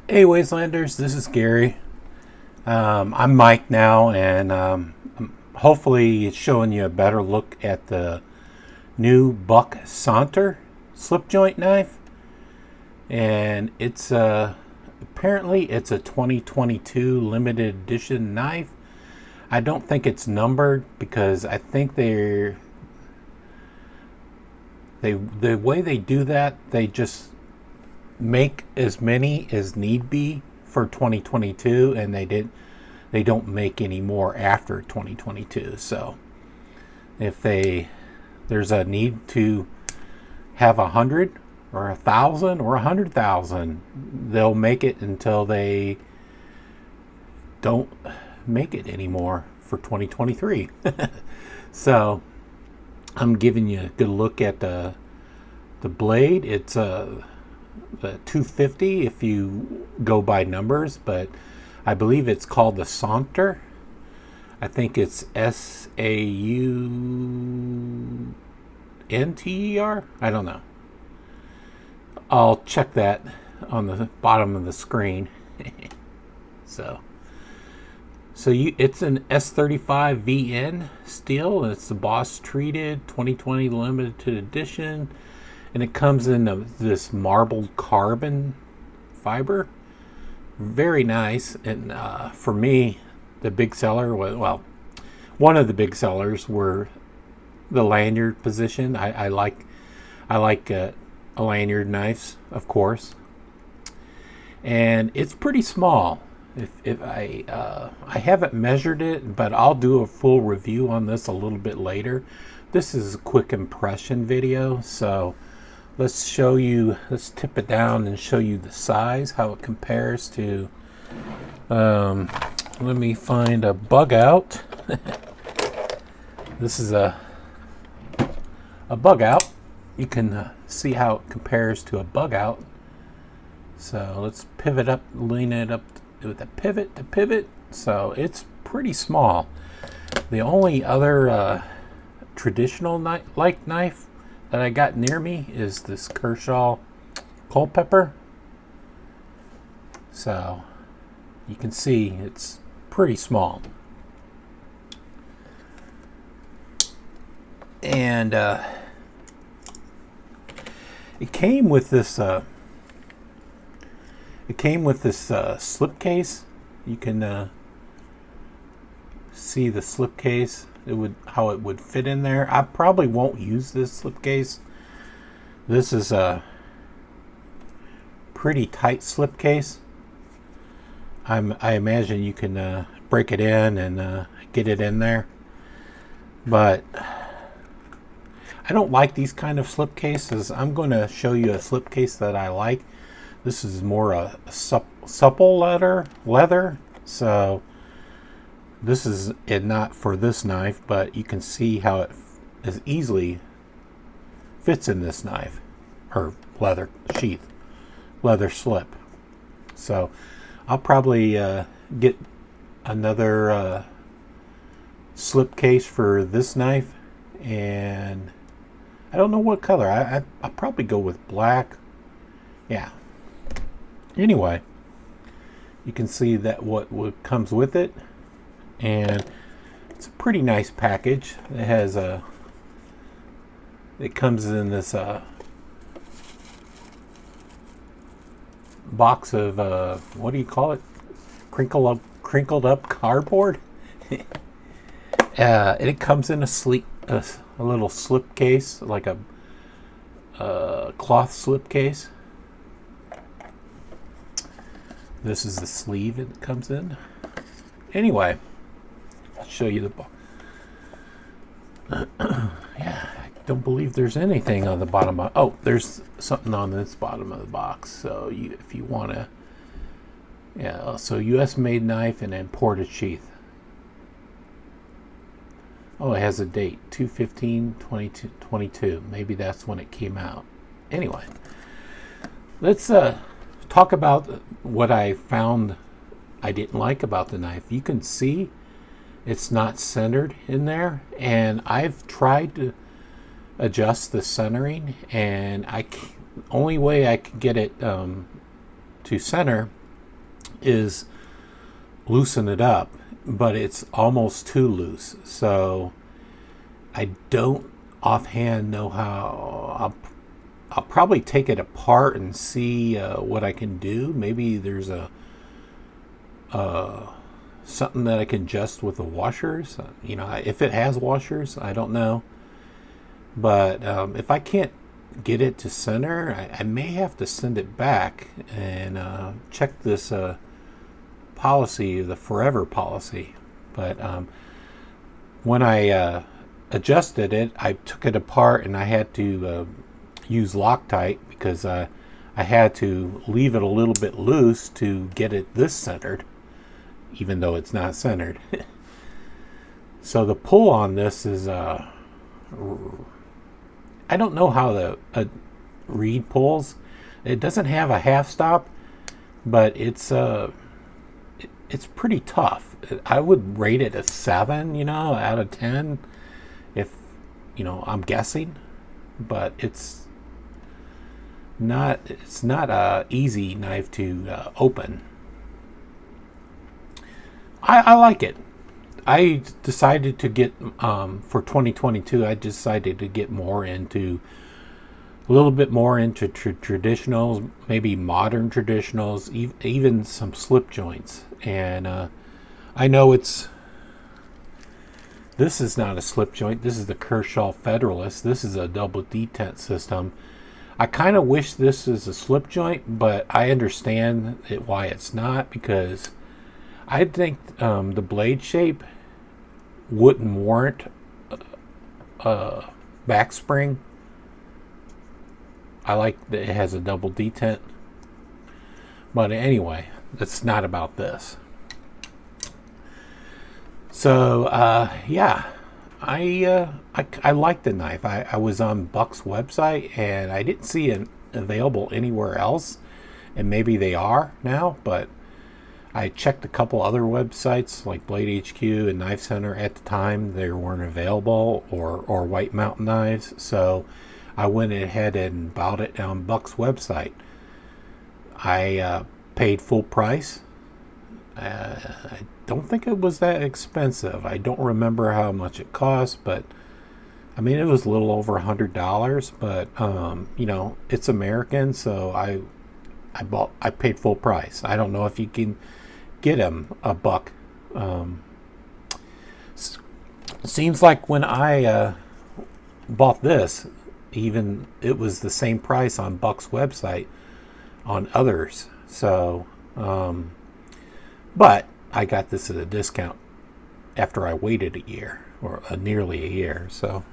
Hey Wastelanders, this is Gary. I'm Mike now, and hopefully it's showing you a better look at the new Buck Saunter slip joint knife. And it's apparently it's a 2022 limited edition knife. I don't think it's numbered because I think the way they do that, they just make as many as need be for 2022, and they don't make any more after 2022. So if there's a need to have 100 or 1,000 or 100,000, they'll make it until they don't make it anymore for 2023. So I'm giving you a good look at the blade. It's the 250 if you go by numbers, but I believe it's called the Saunter. I think it's Saunter. I don't know. I'll check that on the bottom of the screen. It's an S35 VN steel, and it's the Boss Treated 2020 limited edition. And it comes in this marbled carbon fiber. Very nice. And for me, the big seller was, well, one of the big sellers were the lanyard position. I like a lanyard knives, of course. And it's pretty small. If I haven't measured it, but I'll do a full review on this a little bit later. This is a quick impression video, so let's tip it down and show you the size, how it compares to, let me find a bug out. This is a bug out. You can see how it compares to a bug out. So let's pivot up, lean it up with a pivot to pivot. So it's pretty small. The only other traditional knife that I got near me is this Kershaw Culpepper. So you can see it's pretty small. And it came with this slip case. You can see the slip case. How it would fit in there. I probably won't use this slip case. This is a pretty tight slip case. I imagine you can break it in and get it in there, but I don't like these kind of slip cases. I'm going to show you a slip case that I like. This is more a supple leather. So this is not for this knife, but you can see how it is easily fits in this knife, or leather sheath, leather slip. So I'll probably get another slip case for this knife, and I don't know what color. I'll probably go with black. Yeah. Anyway, you can see that what comes with it. And it's a pretty nice package. It comes in this box of what do you call it? Crinkled up cardboard. And it comes in a little slip case, like a cloth slip case. This is the sleeve it comes in. Anyway, I'll show you the box. Yeah, I don't believe there's anything on the bottom. Oh, there's something on this bottom of the box. So if you want to, yeah. So U.S. made knife and imported sheath. Oh, it has a date, 2/15/2022. Maybe that's when it came out. Anyway, let's talk about what I found I didn't like about the knife. You can see it's not centered in there, and I've tried to adjust the centering, and only way I can get it to center is loosen it up, but it's almost too loose. So I don't offhand know how. I'll probably take it apart and see what I can do. Maybe there's a something that I can adjust with the washers. You know, if it has washers, I don't know. But if I can't get it to center, I may have to send it back and check this policy, the forever policy. But when I adjusted it, I took it apart and I had to use Loctite because I had to leave it a little bit loose to get it this centered, even though it's not centered. So the pull on this is I don't know how the reed pulls. It doesn't have a half stop, but it's pretty tough. I would rate it a 7, you know, out of 10, if, you know, I'm guessing. But it's not a easy knife to open. I like it. I decided to get for 2022. I decided to get a little bit more into traditionals, maybe modern traditionals, even some slip joints. And I know this is not a slip joint. This is the Kershaw Federalist. This is a double detent system. I kind of wish this is a slip joint, but I understand why it's not, because I think the blade shape wouldn't warrant a back spring. I like that it has a double detent. But anyway, that's not about this. So yeah, I like the knife. I was on Buck's website and I didn't see it available anywhere else, and maybe they are now, but I checked a couple other websites like Blade HQ and Knife Center. At the time they weren't available, or White Mountain Knives, so I went ahead and bought it on Buck's website. I paid full price. I don't think it was that expensive. I don't remember how much it cost, but I mean, it was a little over $100. But you know, it's American, so I paid full price. I don't know if you can get him a buck. Seems like when I bought this, even it was the same price on Buck's website on others. So but I got this at a discount after I waited a year, or nearly a year. So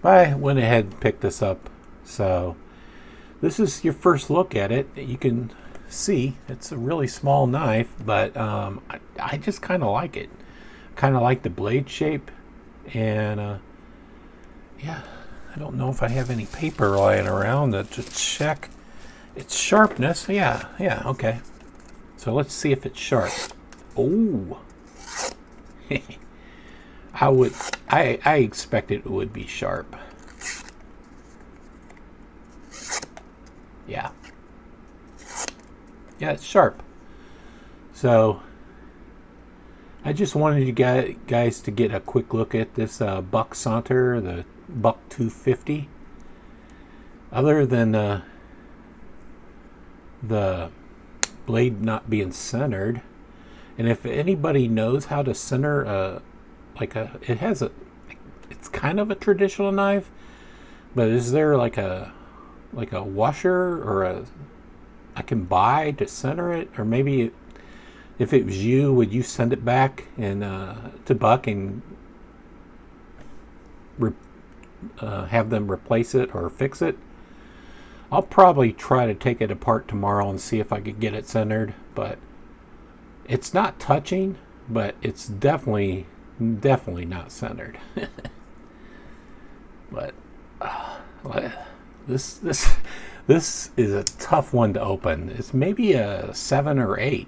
I went ahead and picked this up. So this is your first look at it. You can see it's a really small knife, but I just kind of like it. Kind of like the blade shape, and yeah, I don't know if I have any paper lying around to check its sharpness. Yeah, okay. So let's see if it's sharp. Oh, I expected it would be sharp. Yeah, it's sharp. So I just wanted you guys to get a quick look at this Buck Saunter, the Buck 250. Other than the blade not being centered, and if anybody knows how to center it's kind of a traditional knife, but is there like a washer or I can buy to center it? Or maybe if it was you, would you send it back and to Buck and have them replace it or fix it? I'll probably try to take it apart tomorrow and see if I could get it centered, but it's not touching, but it's definitely not centered. But this is a tough one to open. It's maybe a 7 or 8.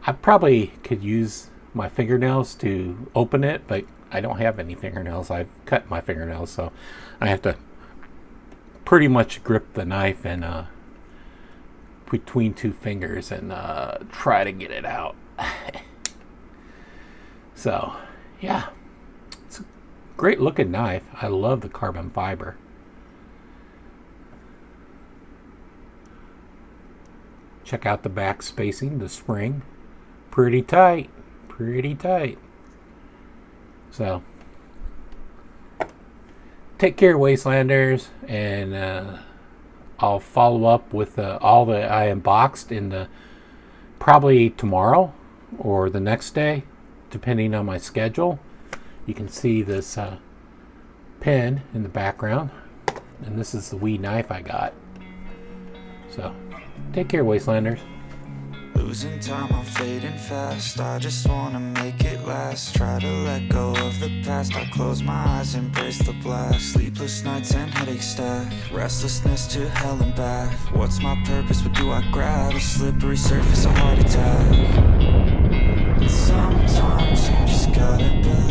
I probably could use my fingernails to open it, but I don't have any fingernails. I've cut my fingernails, so I have to pretty much grip the knife and between two fingers and try to get it out. So, yeah. It's a great looking knife. I love the carbon fiber. Check out the back spacing, the spring. Pretty tight. Pretty tight. So, take care, Wastelanders, and I'll follow up with all that I unboxed in the probably tomorrow or the next day, depending on my schedule. You can see this pin in the background, and this is the wee knife I got. So, take care, Wastelanders. Losing time, I'm fading fast. I just wanna make it last. Try to let go of the past. I close my eyes, embrace the blast. Sleepless nights and headaches stack. Restlessness to hell and back. What's my purpose? What do I grab? A slippery surface, a heart attack. And sometimes you just gotta believe.